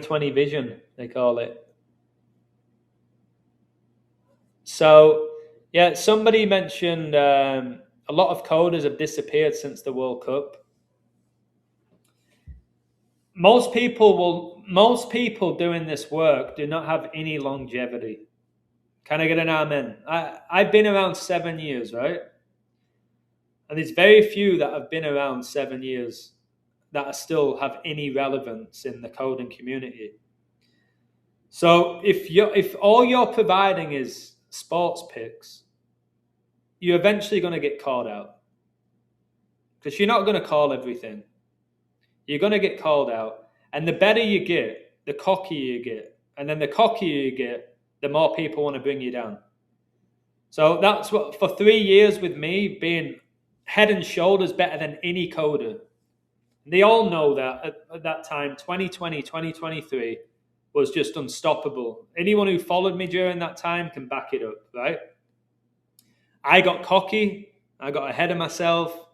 20 vision, they call it. So, yeah, somebody mentioned a lot of coders have disappeared since the World Cup. Most people doing this work do not have any longevity. Can I get an amen? I've been around 7 years, right? And there's very few that have been around 7 years that are still have any relevance in the coding community. So if all you're providing is sports picks, you're eventually going to get called out because you're not going to call everything. You're going to get called out, and the better you get, the cockier you get, and then the cockier you get, the more people want to bring you down. So that's what for 3 years with me being head and shoulders better than any coder. They all know that at that time, 2020, 2023 was just unstoppable. Anyone who followed me during that time can back it up, right? I got cocky. I got ahead of myself.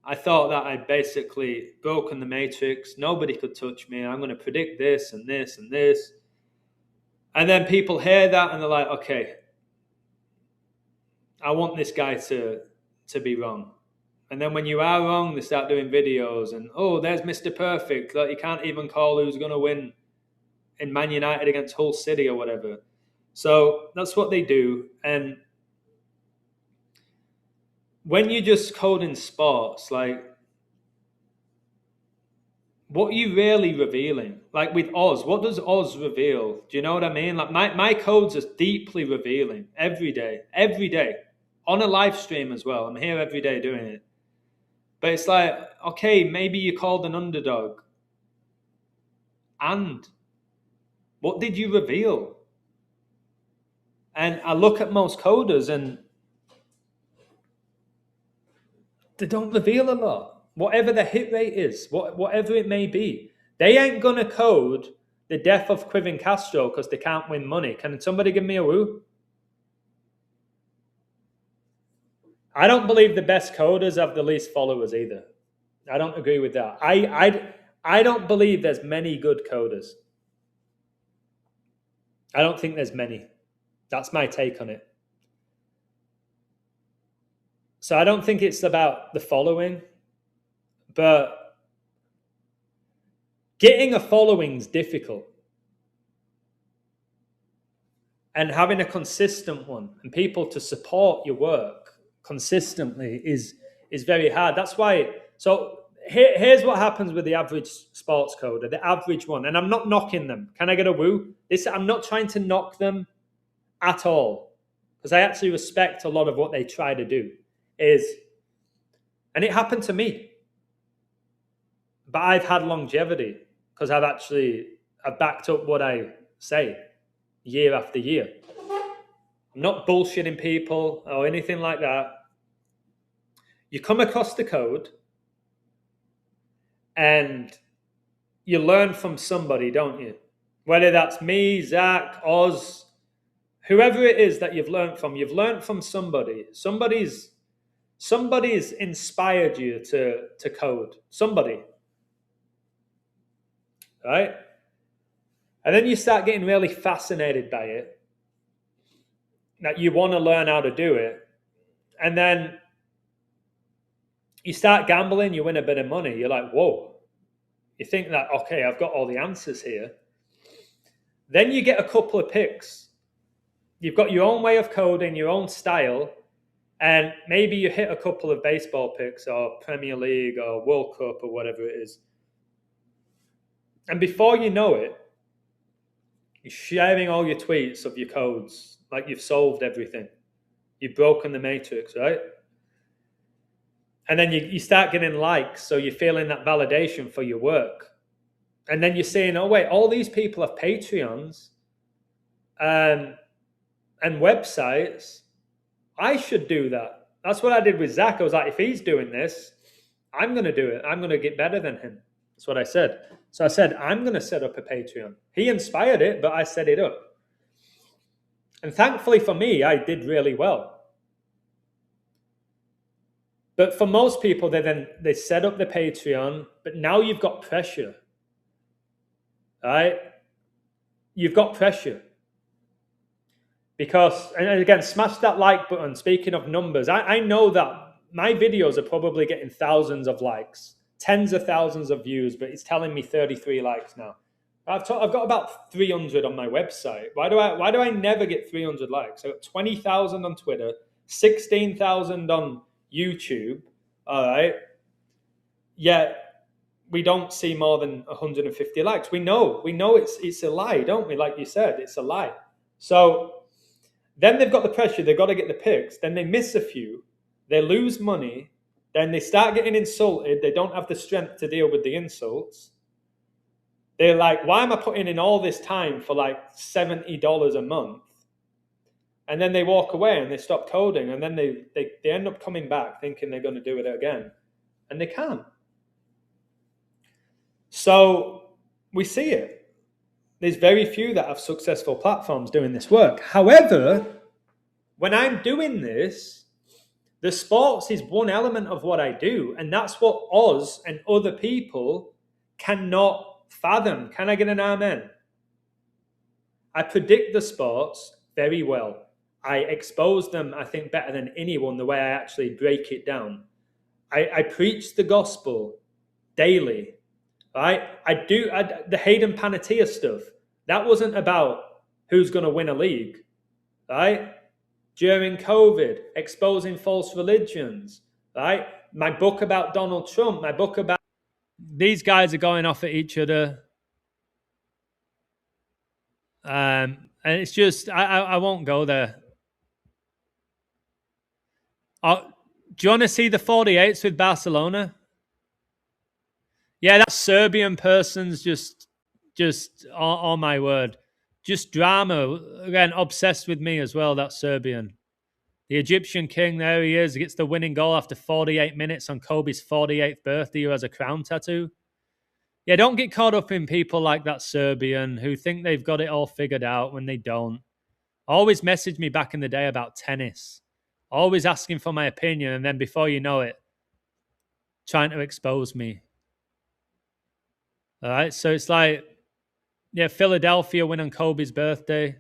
I thought that I'd basically broken the matrix. Nobody could touch me. I'm going to predict this and this and this. And then people hear that and they're like, okay, I want this guy to be wrong. And then when you are wrong, they start doing videos and, oh, there's Mr. Perfect. Like, you can't even call who's going to win in Man United against Hull City or whatever. So that's what they do. And when you just code in sports, like, what are you really revealing? Like with Oz, what does Oz reveal? Do you know what I mean? Like my codes are deeply revealing every day, on a live stream as well. I'm here every day doing it. But it's like, okay, maybe you called an underdog. And what did you reveal? And I look at most coders and they don't reveal a lot. Whatever the hit rate is, whatever it may be, they ain't going to code the death of Quivin Castro because they can't win money. Can somebody give me a woo? I don't believe the best coders have the least followers either. I don't agree with that. I don't believe there's many good coders. I don't think there's many. That's my take on it. So I don't think it's about the following, but getting a following is difficult. And having a consistent one and people to support your work consistently is very hard. That's why. So here's what happens with the average sports coder, the average one. And I'm not knocking them. Can I get a woo? I'm not trying to knock them at all because I actually respect a lot of what they try to do. And it happened to me, but I've had longevity because I've backed up what I say year after year. I'm not bullshitting people or anything like that. You come across the code and you learn from somebody, don't you? Whether that's me, Zach, Oz, whoever it is that you've learned from somebody. Somebody's inspired you to code. Somebody. Right? And then you start getting really fascinated by it. That you want to learn how to do it. And then you start gambling, you win a bit of money. You're like, whoa. You think that, okay, I've got all the answers here. Then you get a couple of picks. You've got your own way of coding, your own style, and maybe you hit a couple of baseball picks or Premier League or World Cup or whatever it is. And before you know it, you're sharing all your tweets of your codes like you've solved everything. You've broken the matrix, right? And then you start getting likes, so you're feeling that validation for your work. And then you're saying, oh, wait, all these people have Patreons and websites. I should do that. That's what I did with Zach. I was like, if he's doing this, I'm going to do it. I'm going to get better than him. That's what I said. So I said, I'm going to set up a Patreon. He inspired it, but I set it up. And thankfully for me, I did really well. But for most people, they set up the Patreon, but now you've got pressure, right? you've got pressure. Because, and again, smash that like button. Speaking of numbers, I know that my videos are probably getting thousands of likes, tens of thousands of views, but it's telling me 33 likes now. I've got about 300 on my website. Why do I never get 300 likes? I got 20,000 on Twitter, 16,000 on YouTube. All right. Yet we don't see more than 150 likes. We know it's a lie, don't we? Like you said, it's a lie. So then they've got the pressure, they've got to get the picks, then they miss a few, they lose money, then they start getting insulted, they don't have the strength to deal with the insults. They're like, why am I putting in all this time for like $70 a month? And then they walk away and they stop coding, and then they end up coming back thinking they're going to do it again. And they can't. So we see it. There's very few that have successful platforms doing this work. However, when I'm doing this, the sports is one element of what I do, and that's what Oz and other people cannot fathom. Can I get an amen? I predict the sports very well. I expose them, I think, better than anyone, the way I actually break it down. I preach the gospel daily, right? The Hayden Panettiere stuff. That wasn't about who's going to win a league, right? During COVID, exposing false religions, right? My book about Donald Trump, my book about... These guys are going off at each other. And it's just, I won't go there. Do you want to see the 48s with Barcelona? Yeah, that Serbian person's just oh my word. Just drama. Again, obsessed with me as well, that Serbian. The Egyptian king, there he is. He gets the winning goal after 48 minutes on Kobe's 48th birthday, who has a crown tattoo. Yeah, don't get caught up in people like that Serbian who think they've got it all figured out when they don't. Always message me back in the day about tennis. Always asking for my opinion, and then before you know it, trying to expose me. All right, so it's like, yeah, Philadelphia win on Kobe's birthday.